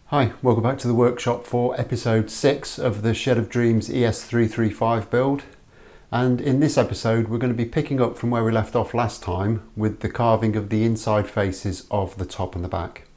Hi, welcome back to the workshop for episode 6 of the Shed of Dreams ES335 build. And in this episode we're going to be picking up from where we left off last time with the carving of the inside faces of the top and the back.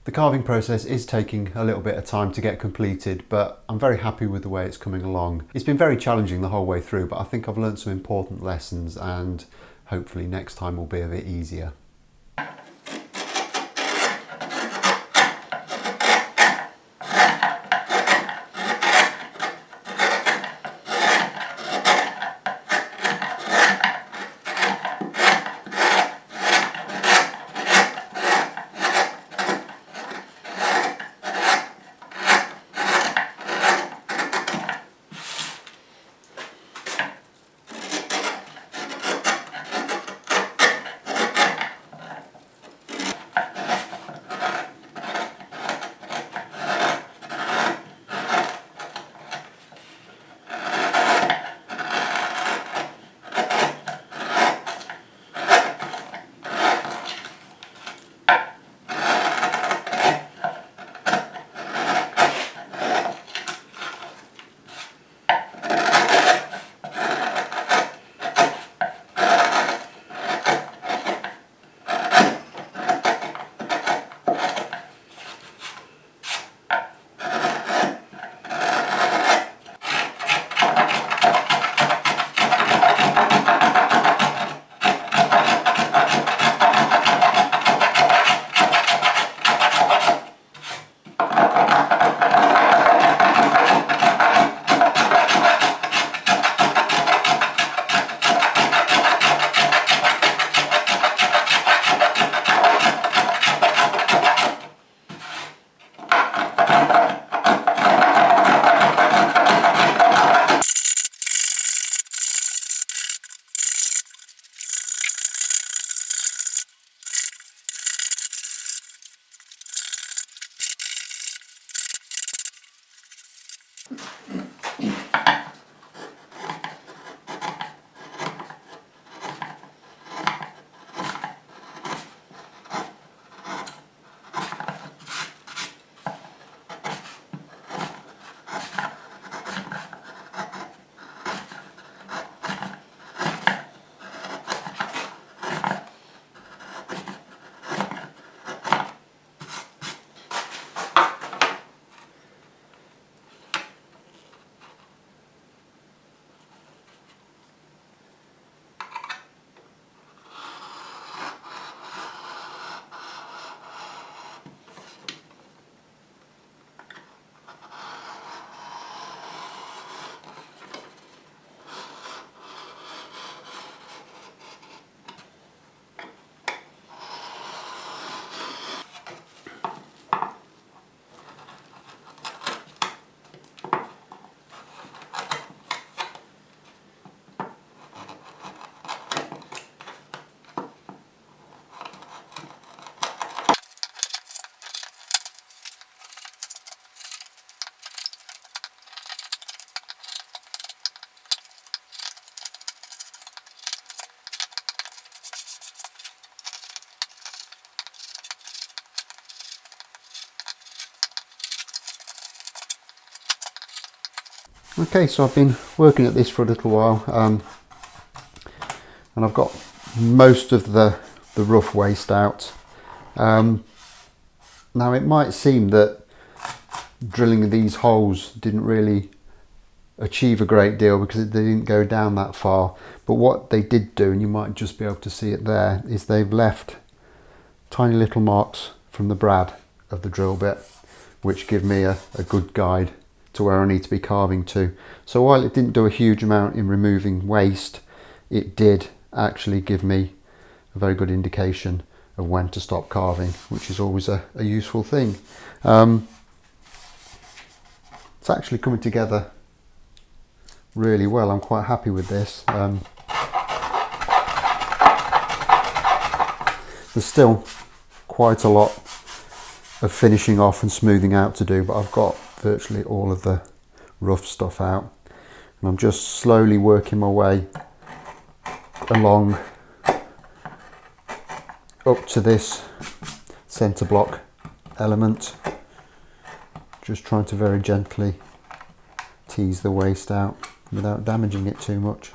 The carving process is taking a little bit of time to get completed, but I'm very happy with the way it's coming along. It's been very challenging the whole way through, but I think I've learned some important lessons and hopefully next time will be a bit easier. Okay, so I've been working at this for a little while and I've got most of the rough waste out. Now it might seem that drilling these holes didn't really achieve a great deal because they didn't go down that far, but what they did do, and you might just be able to see it there, is they've left tiny little marks from the brad of the drill bit, which give me a good guide to where I need to be carving to. So while it didn't do a huge amount in removing waste, it did actually give me a very good indication of when to stop carving, which is always a useful thing. It's actually coming together really well. I'm quite happy with this. There's still quite a lot of finishing off and smoothing out to do, but I've got virtually all of the rough stuff out, and I'm just slowly working my way along up to this centre block element, just trying to very gently tease the waste out without damaging it too much.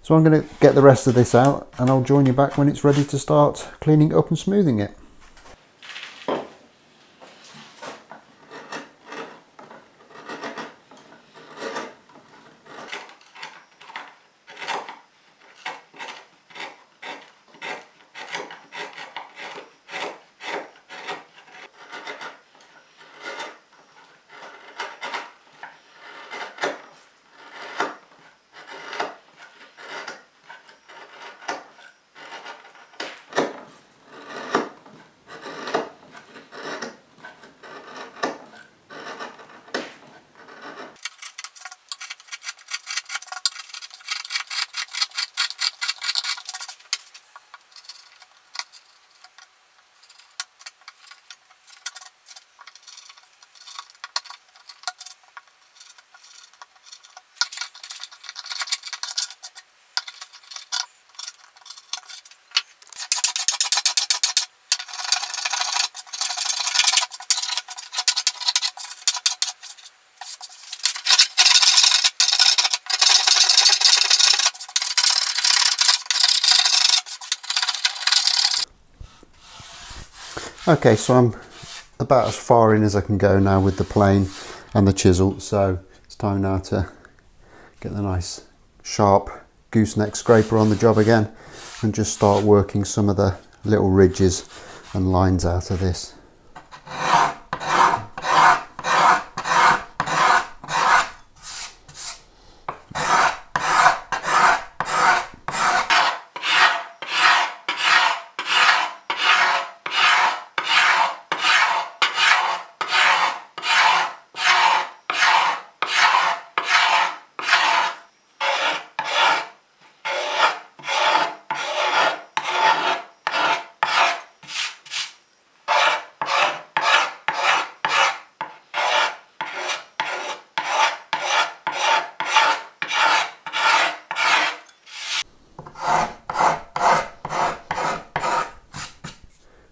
So I'm going to get the rest of this out and I'll join you back when it's ready to start cleaning it up and smoothing it. Okay, so I'm about as far in as I can go now with the plane and the chisel, so it's time now to get the nice sharp gooseneck scraper on the job again and just start working some of the little ridges and lines out of this.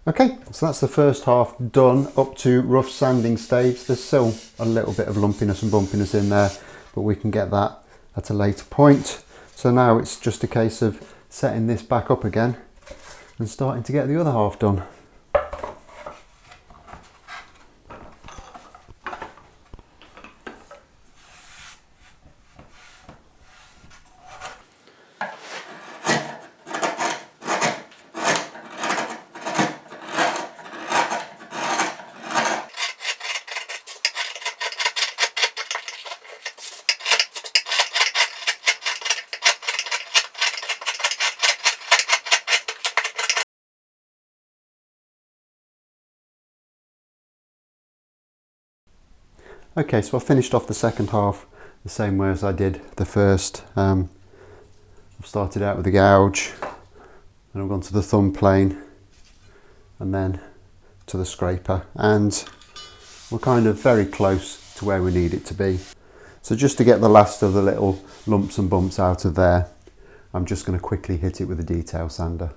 Okay, so that's the first half done up to rough sanding stage. There's still a little bit of lumpiness and bumpiness in there, but we can get that at a later point. So now it's just a case of setting this back up again and starting to get the other half done. Okay, so I finished off the second half the same way as I did the first. I've started out with the gouge, and I've gone to the thumb plane, and then to the scraper, and we're kind of very close to where we need it to be. So just to get the last of the little lumps and bumps out of there, I'm just going to quickly hit it with a detail sander.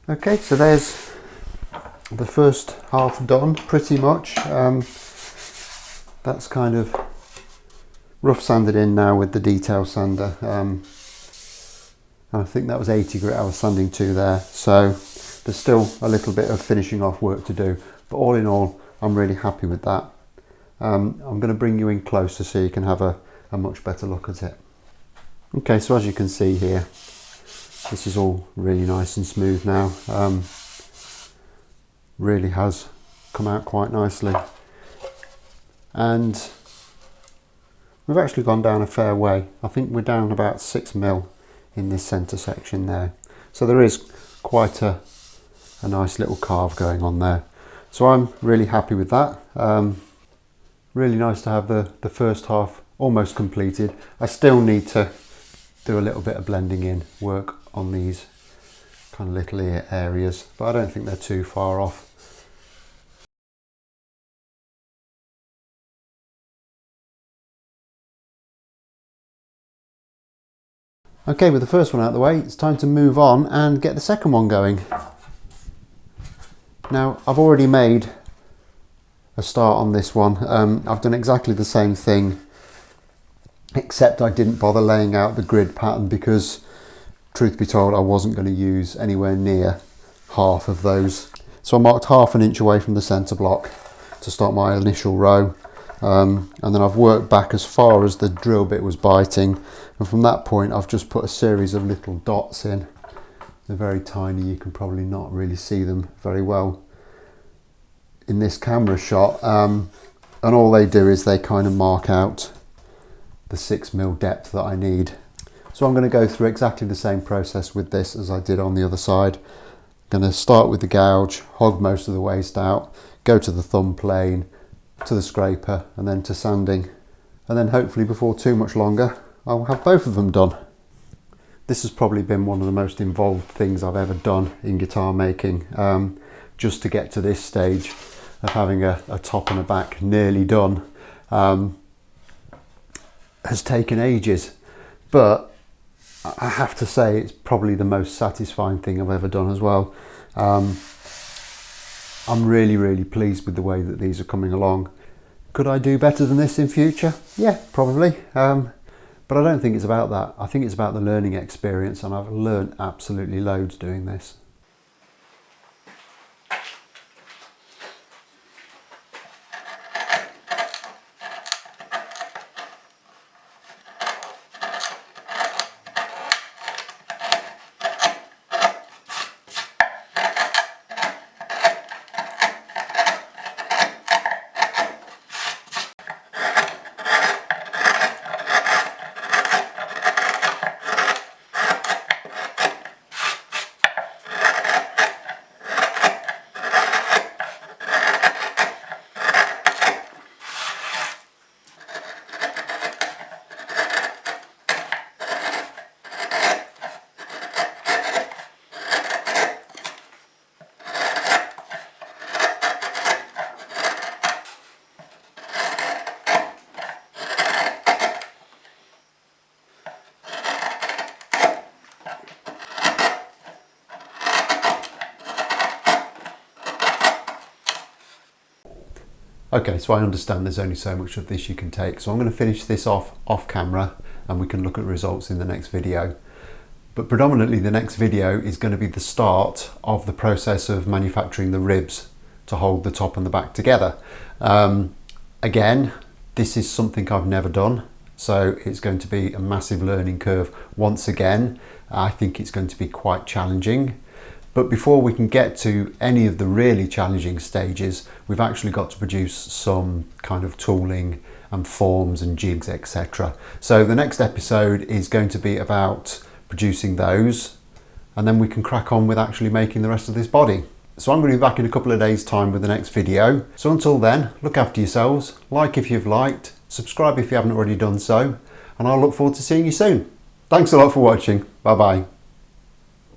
Okay, so there's the first half done pretty much. That's kind of rough sanded in now with the detail sander. and I think that was 80 grit I was sanding to there. So there's still a little bit of finishing off work to do, but all in all, I'm really happy with that. I'm going to bring you in closer so you can have a much better look at it. Okay, so as you can see here, this is all really nice and smooth now. Really has come out quite nicely. And we've actually gone down a fair way. I think we're down about 6 mil in this centre section there. So there is quite a nice little carve going on there. So I'm really happy with that. Really nice to have the first half almost completed. I still need to do a little bit of blending in work on these kind of little ear areas, but I don't think they're too far off. Okay, with the first one out of the way, it's time to move on and get the second one going. Now, I've already made a start on this one. I've done exactly the same thing, except I didn't bother laying out the grid pattern because, truth be told, I wasn't going to use anywhere near half of those. So I marked 1/2 inch away from the centre block to start my initial row, and then I've worked back as far as the drill bit was biting, and from that point I've just put a series of little dots in. They're very tiny, you can probably not really see them very well in this camera shot, and all they do is they kind of mark out the 6 mil depth that I need. So I'm going to go through exactly the same process with this as I did on the other side. I'm going to start with the gouge, hog most of the waste out, go to the thumb plane, to the scraper, and then to sanding, and then hopefully before too much longer I'll have both of them done. This has probably been one of the most involved things I've ever done in guitar making. Just to get to this stage of having a top and a back nearly done has taken ages, but I have to say it's probably the most satisfying thing I've ever done as well. I'm really pleased with the way that these are coming along. Could I do better than this in future? Yeah, probably, but I don't think it's about that. I think it's about the learning experience, and I've learned absolutely loads doing this. Okay, so I understand there's only so much of this you can take, so I'm going to finish this off camera and we can look at results in the next video. But predominantly the next video is going to be the start of the process of manufacturing the ribs to hold the top and the back together. Again, this is something I've never done, so it's going to be a massive learning curve once again. I think it's going to be quite challenging. But before we can get to any of the really challenging stages, we've actually got to produce some kind of tooling and forms and jigs, etc. So the next episode is going to be about producing those, and then we can crack on with actually making the rest of this body. So I'm going to be back in a couple of days' time with the next video. So until then, look after yourselves, like if you've liked, subscribe if you haven't already done so, and I'll look forward to seeing you soon. Thanks a lot for watching. Bye bye.